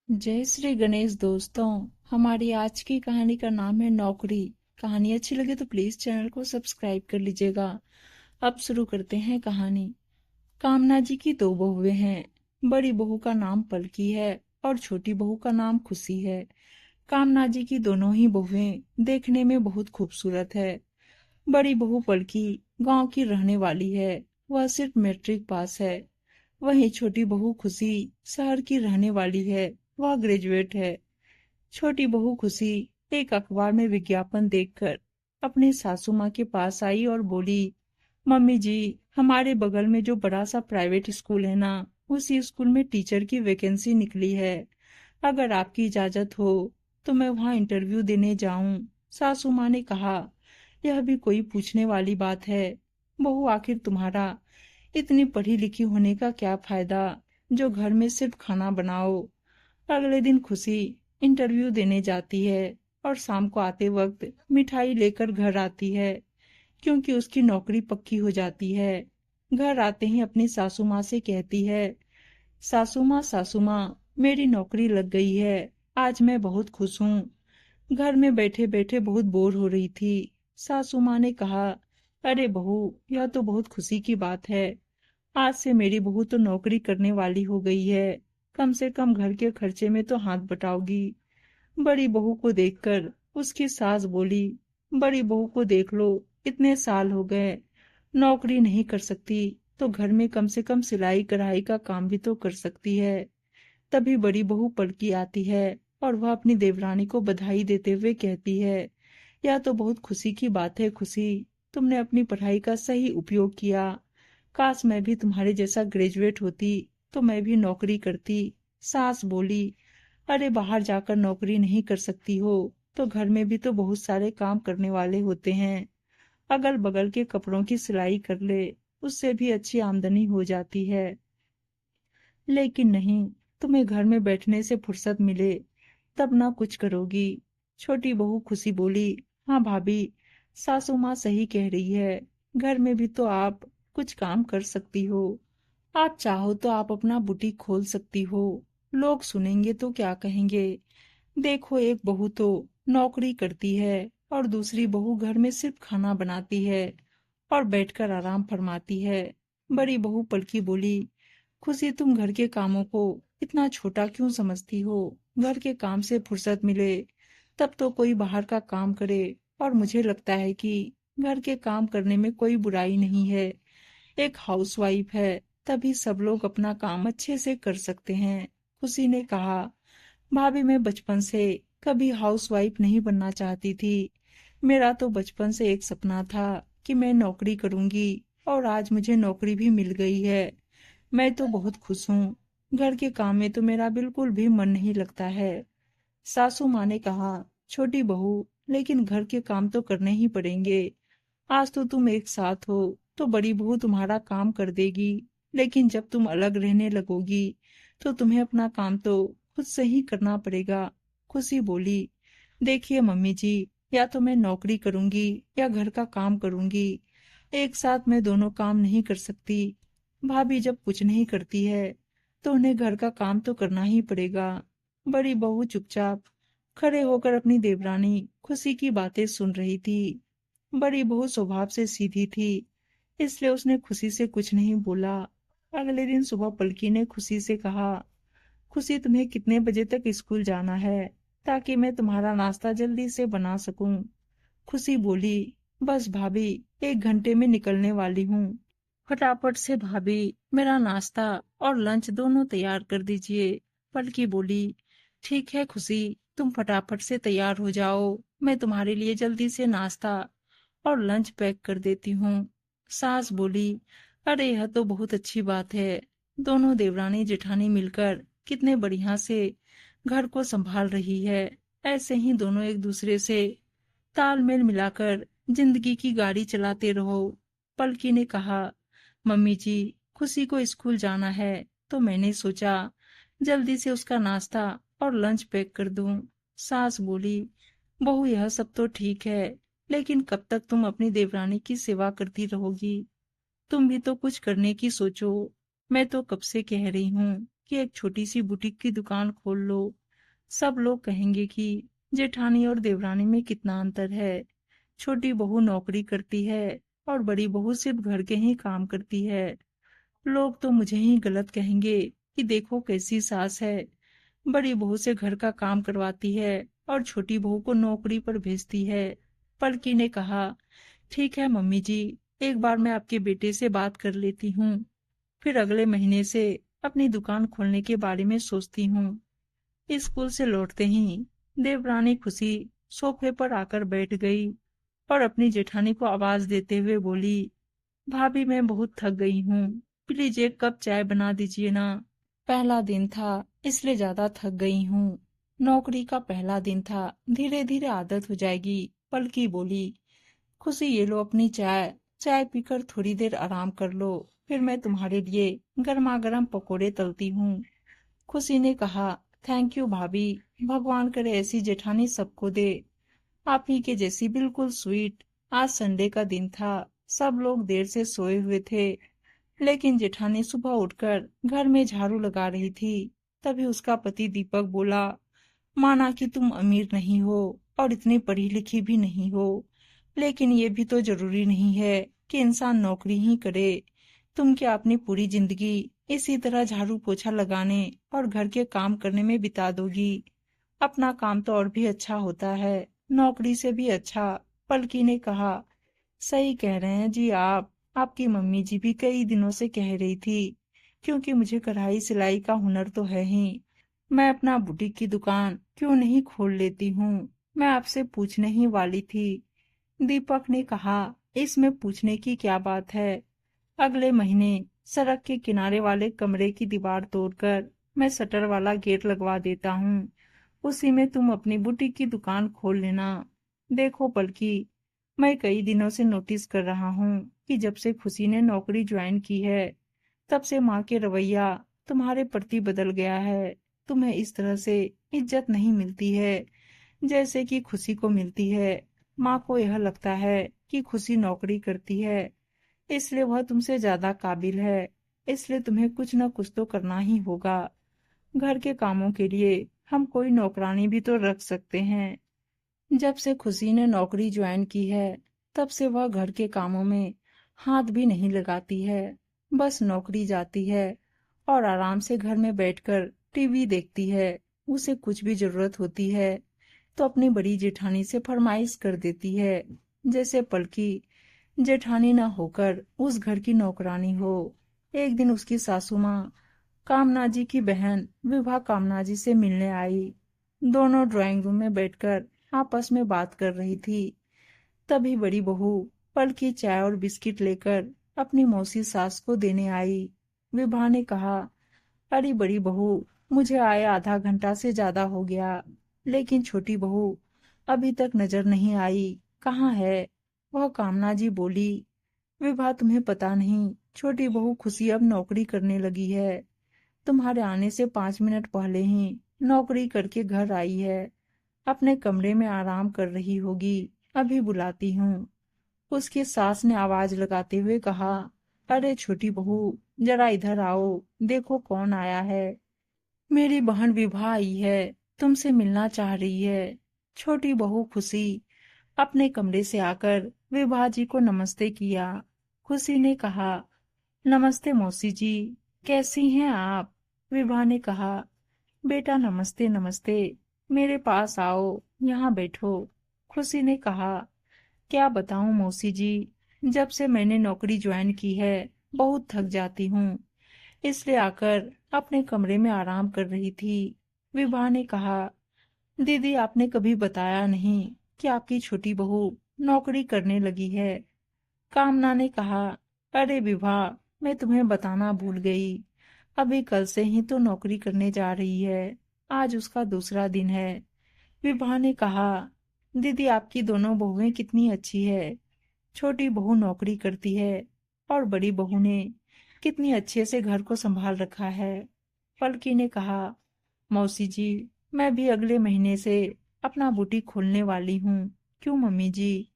जय श्री गणेश दोस्तों। हमारी आज की कहानी का नाम है नौकरी। कहानी अच्छी लगे तो प्लीज चैनल को सब्सक्राइब कर लीजिएगा। अब शुरू करते हैं कहानी। कामना जी की दो बहुएं हैं। बड़ी बहू का नाम पलकी है और छोटी बहू का नाम खुशी है। कामना जी की दोनों ही बहुएं देखने में बहुत खूबसूरत है। बड़ी बहू पलकी गांव की रहने वाली है। वह सिर्फ मैट्रिक पास है। वहीं छोटी बहू खुशी शहर की रहने वाली है। वह ग्रेजुएट है। छोटी बहू खुशी एक अखबार में विज्ञापन देखकर अपने सासू माँ के पास आई और बोली, मम्मी जी, हमारे बगल में जो बड़ा सा प्राइवेट स्कूल है ना, उसी स्कूल में टीचर की वैकेंसी निकली है। अगर आपकी इजाजत हो तो मैं वहाँ इंटरव्यू देने जाऊं। सासू माँ ने कहा, यह भी कोई पूछने वाली बात है। बहू, आखिर तुम्हारा इतनी पढ़ी लिखी होने का क्या फायदा, जो घर में सिर्फ खाना बनाओ। अगले दिन खुशी इंटरव्यू देने जाती है और शाम को आते वक्त मिठाई लेकर घर आती है, क्योंकि उसकी नौकरी पक्की हो जाती है। घर आते ही अपनी सासू माँ से कहती है, सासू माँ, मेरी नौकरी लग गई है। आज मैं बहुत खुश हूँ। घर में बैठे बैठे बहुत बोर हो रही थी। सासू माँ ने कहा, अरे बहू, यह तो बहुत खुशी की बात है। आज से मेरी बहू तो नौकरी करने वाली हो गई है। कम से कम घर के खर्चे में तो हाथ बटाओगी। बड़ी बहू को देखकर उसकी सास बोली, बड़ी बहू को देख लो, इतने साल हो गए, नौकरी नहीं कर सकती तो घर में कम से कम सिलाई कढ़ाई का काम भी तो कर सकती है। तभी बड़ी बहू पलकी आती है और वह अपनी देवरानी को बधाई देते हुए कहती है, यह तो बहुत खुशी की बात है खुशी, तुमने अपनी पढ़ाई का सही उपयोग किया। काश मैं भी तुम्हारे जैसा ग्रेजुएट होती तो मैं भी नौकरी करती। सास बोली, अरे बाहर जाकर नौकरी नहीं कर सकती हो तो घर में भी तो बहुत सारे काम करने वाले होते हैं। अगल बगल के कपड़ों की सिलाई कर ले, उससे भी अच्छी आमदनी हो जाती है। लेकिन नहीं, तुम्हें घर में बैठने से फुर्सत मिले तब ना कुछ करोगी। छोटी बहू खुशी बोली, हाँ भाभी, सासू माँ सही कह रही है। घर में भी तो आप कुछ काम कर सकती हो। आप चाहो तो आप अपना बुटीक खोल सकती हो। लोग सुनेंगे तो क्या कहेंगे। देखो, एक बहू तो नौकरी करती है और दूसरी बहू घर में सिर्फ खाना बनाती है और बैठकर आराम फरमाती है। बड़ी बहू पलकी बोली, खुशी, तुम घर के कामों को इतना छोटा क्यों समझती हो। घर के काम से फुर्सत मिले तब तो कोई बाहर का काम करे। और मुझे लगता है कि घर के काम करने में कोई बुराई नहीं है। एक हाउसवाइफ है तभी सब लोग अपना काम अच्छे से कर सकते हैं। खुशी ने कहा, भाभी, मैं बचपन से कभी हाउसवाइफ नहीं बनना चाहती थी। मेरा तो बचपन से एक सपना था कि मैं नौकरी करूंगी और आज मुझे नौकरी भी मिल गई है। मैं तो बहुत खुश हूँ। घर के काम में तो मेरा बिल्कुल भी मन नहीं लगता है। सासू माँ ने कहा, छोटी बहू, लेकिन घर के काम तो करने ही पड़ेंगे। आज तो तुम एक साथ हो तो बड़ी बहू तुम्हारा काम कर देगी, लेकिन जब तुम अलग रहने लगोगी तो तुम्हें अपना काम तो खुद से ही करना पड़ेगा। खुशी बोली, देखिए मम्मी जी, या तो मैं नौकरी करूंगी या घर का काम करूंगी। एक साथ मैं दोनों काम नहीं कर सकती। भाभी जब कुछ नहीं करती है तो उन्हें घर का काम तो करना ही पड़ेगा। बड़ी बहू चुपचाप खड़े होकर अपनी देवरानी खुशी की बातें सुन रही थी। बड़ी बहू स्वभाव से सीधी थी, इसलिए उसने खुशी से कुछ नहीं बोला। अगले दिन सुबह पलकी ने खुशी से कहा, खुशी, तुम्हें कितने बजे तक स्कूल जाना है, ताकि मैं तुम्हारा नाश्ता जल्दी से बना सकूं। खुशी बोली, बस भाभी, 1 घंटे में निकलने वाली हूँ। फटाफट से भाभी मेरा नाश्ता और लंच दोनों तैयार कर दीजिए। पलकी बोली, ठीक है खुशी, तुम फटाफट से तैयार हो जाओ। मैं तुम्हारे लिए जल्दी से नाश्ता और लंच पैक कर देती हूँ। सास बोली, अरे यह तो बहुत अच्छी बात है। दोनों देवरानी जेठानी मिलकर कितने बढ़िया से घर को संभाल रही है। ऐसे ही दोनों एक दूसरे से तालमेल मिलाकर जिंदगी की गाड़ी चलाते रहो। पलकी ने कहा, मम्मी जी, खुशी को स्कूल जाना है तो मैंने सोचा जल्दी से उसका नाश्ता और लंच पैक कर दूं। सास बोली, बहू, यह सब तो ठीक है, लेकिन कब तक तुम अपनी देवरानी की सेवा करती रहोगी। तुम भी तो कुछ करने की सोचो। मैं तो कब से कह रही हूँ कि एक छोटी सी बुटीक की दुकान खोल लो। सब लोग कहेंगे कि जेठानी और देवरानी में कितना अंतर है। छोटी बहू नौकरी करती है और बड़ी बहू सिर्फ घर के ही काम करती है। लोग तो मुझे ही गलत कहेंगे कि देखो कैसी सास है, बड़ी बहू से घर का काम करवाती है और छोटी बहू को नौकरी पर भेजती है। पलकी ने कहा, ठीक है मम्मी जी, एक बार मैं आपके बेटे से बात कर लेती हूँ। फिर अगले महीने से अपनी दुकान खोलने के बारे में सोचती हूँ। स्कूल से लौटते ही देवरानी खुशी सोफे पर आकर बैठ गई और अपनी जेठानी को आवाज देते हुए बोली, भाभी मैं बहुत थक गई हूँ, प्लीज एक कप चाय बना दीजिए ना। पहला दिन था इसलिए ज्यादा थक गई हूँ। नौकरी का पहला दिन था, धीरे धीरे आदत हो जाएगी। पलकी बोली, खुशी ये लो अपनी चाय, चाय पीकर थोड़ी देर आराम कर लो, फिर मैं तुम्हारे लिए गर्मा गर्म पकोड़े तलती हूँ। खुशी ने कहा, थैंक यू भाभी, भगवान करे ऐसी जेठानी सबको दे, आप ही के जैसी बिल्कुल स्वीट। आज संडे का दिन था, सब लोग देर से सोए हुए थे, लेकिन जेठानी सुबह उठकर घर में झाड़ू लगा रही थी। तभी उसका पति दीपक बोला, माना कि तुम अमीर नहीं हो और इतनी पढ़ी लिखी भी नहीं हो, लेकिन ये भी तो जरूरी नहीं है कि इंसान नौकरी ही करे। तुम क्या अपनी पूरी जिंदगी इसी तरह झाड़ू पोछा लगाने और घर के काम करने में बिता दोगी? अपना काम तो और भी अच्छा होता है, नौकरी से भी अच्छा। पलकी ने कहा, सही कह रहे हैं जी आप। आपकी मम्मी जी भी कई दिनों से कह रही थी, क्योंकि मुझे कढ़ाई सिलाई का हुनर तो है ही, मैं अपना बुटीक की दुकान क्यों नहीं खोल लेती हूँ। मैं आपसे पूछने ही वाली थी। दीपक ने कहा, इसमें पूछने की क्या बात है। अगले महीने सड़क के किनारे वाले कमरे की दीवार तोड़कर मैं शटर वाला गेट लगवा देता हूँ। उसी में तुम अपनी बुटीक की दुकान खोल लेना। देखो पलकी, मैं कई दिनों से नोटिस कर रहा हूँ कि जब से खुशी ने नौकरी ज्वाइन की है, तब से माँ के रवैया तुम्हारे प्रति बदल गया है। तुम्हें इस तरह से इज्जत नहीं मिलती है जैसे कि खुशी को मिलती है। माँ को यह लगता है कि खुशी नौकरी करती है, इसलिए वह तुमसे ज्यादा काबिल है, इसलिए तुम्हें कुछ न कुछ तो करना ही होगा। घर के कामों के लिए हम कोई नौकरानी भी तो रख सकते हैं। जब से खुशी ने नौकरी ज्वाइन की है, तब से वह घर के कामों में हाथ भी नहीं लगाती है। बस नौकरी जाती है और आराम से घर में बैठकर टीवी देखती है। उसे कुछ भी जरूरत होती है तो अपनी बड़ी जेठानी से फरमाइश कर देती है, जैसे पलकी जेठानी न होकर उस घर की नौकरानी हो। एक दिन उसकी सासू माँ कामना जी की बहन विभा कामना जी से मिलने आई। दोनों ड्राइंग रूम में बैठकर आपस में बात कर रही थी। तभी बड़ी बहू पल की चाय और बिस्किट लेकर अपनी मौसी सास को देने आई। विभा ने कहा, अरे बड़ी बहू, मुझे आए आधा घंटा से ज्यादा हो गया, लेकिन छोटी बहू अभी तक नजर नहीं आई, कहाँ है? वह कामना जी बोली, विभा तुम्हें पता नहीं, छोटी बहू खुशी अब नौकरी करने लगी है। तुम्हारे आने से 5 मिनट पहले ही नौकरी करके घर आई है, अपने कमरे में आराम कर रही होगी, अभी बुलाती हूँ। उसकी सास ने आवाज लगाते हुए कहा, अरे छोटी बहू, जरा इधर आओ, देखो कौन आया है। मेरी बहन विभा आई है, तुमसे मिलना चाह रही है। छोटी बहू खुशी अपने कमरे से आकर विभा जी को नमस्ते किया। खुशी ने कहा, नमस्ते मौसी जी, कैसी हैं आप? विभा ने कहा, बेटा नमस्ते नमस्ते, मेरे पास आओ, यहाँ बैठो। खुशी ने कहा, क्या बताऊं मौसी जी, जब से मैंने नौकरी ज्वाइन की है बहुत थक जाती हूँ, इसलिए आकर अपने कमरे में आराम कर रही थी। विभा ने कहा, दीदी आपने कभी बताया नहीं कि आपकी छोटी बहू नौकरी करने लगी है। कामना ने कहा, अरे विभा, मैं तुम्हें बताना भूल गई, अभी कल से ही तो नौकरी करने जा रही है, आज उसका दूसरा दिन है। विभा ने कहा, दीदी आपकी दोनों बहुएं कितनी अच्छी है, छोटी बहू नौकरी करती है और बड़ी बहू ने कितनी अच्छे से घर को संभाल रखा है। पलकी ने कहा, मौसी जी, मैं भी अगले महीने से अपना बुटीक खोलने वाली हूँ। क्यों मम्मी जी?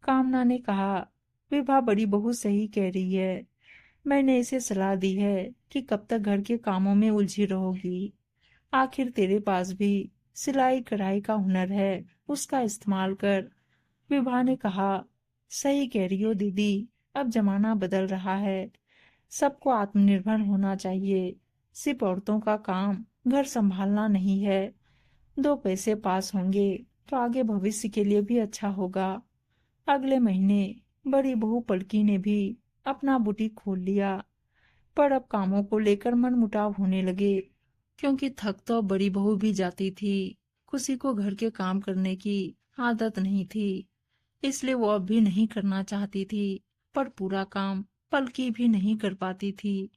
कामना ने कहा, विभा बड़ी बहू सही कह रही है, मैंने इसे सलाह दी है कि कब तक घर के कामों में उलझी रहोगी। आखिर तेरे पास भी सिलाई कढ़ाई का हुनर है, उसका इस्तेमाल कर। विभा ने कहा, सही कह रही हो दीदी, अब जमाना बदल रहा है, सबको आत्मनिर्भर होना चाहिए। सिर्फ औरतों का काम घर संभालना नहीं है। दो पैसे पास होंगे तो आगे भविष्य के लिए भी अच्छा होगा। अगले महीने बड़ी बहू पलकी ने भी अपना बुटीक खोल लिया, पर अब कामों को लेकर मनमुटाव होने लगे, क्योंकि थक तो अब बड़ी बहू भी जाती थी। खुशी को घर के काम करने की आदत नहीं थी, इसलिए वो अब भी नहीं करना चाहती थी। पर पूरा काम पलकी भी नहीं कर पाती थी,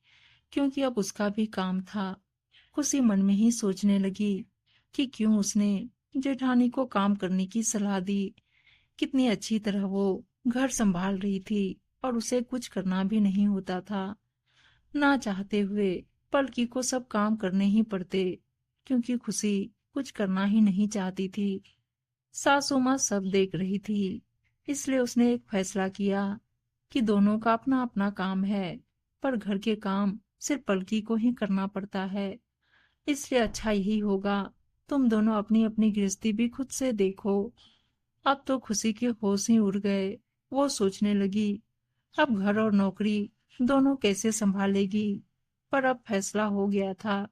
क्योंकि अब उसका भी काम था। खुशी मन में ही सोचने लगी कि क्यों उसने जेठानी को काम करने की सलाह दी। कितनी अच्छी तरह वो घर संभाल रही थी और उसे कुछ करना भी नहीं होता था। ना चाहते हुए पलकी को सब काम करने ही पड़ते, क्योंकि खुशी कुछ करना ही नहीं चाहती थी। सासू माँ सब देख रही थी, इसलिए उसने एक फैसला किया कि दोनों का अपना अपना काम है, पर घर के काम सिर्फ पलकी को ही करना पड़ता है। इसलिए अच्छा यही होगा, तुम दोनों अपनी अपनी गृहस्थी भी खुद से देखो। अब तो खुशी के होश ही उड़ गए। वो सोचने लगी, अब घर और नौकरी दोनों कैसे संभालेगी। पर अब फैसला हो गया था।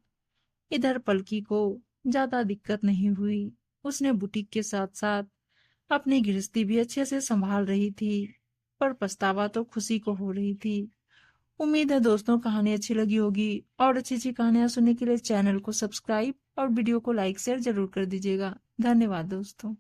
इधर पलकी को ज्यादा दिक्कत नहीं हुई, उसने बुटीक के साथ साथ अपनी गृहस्थी भी अच्छे से संभाल रही थी। पर पछतावा तो खुशी को हो रही थी। उम्मीद है दोस्तों कहानी अच्छी लगी होगी, और अच्छी अच्छी कहानियां सुनने के लिए चैनल को सब्सक्राइब और वीडियो को लाइक शेयर जरूर कर दीजिएगा। धन्यवाद दोस्तों।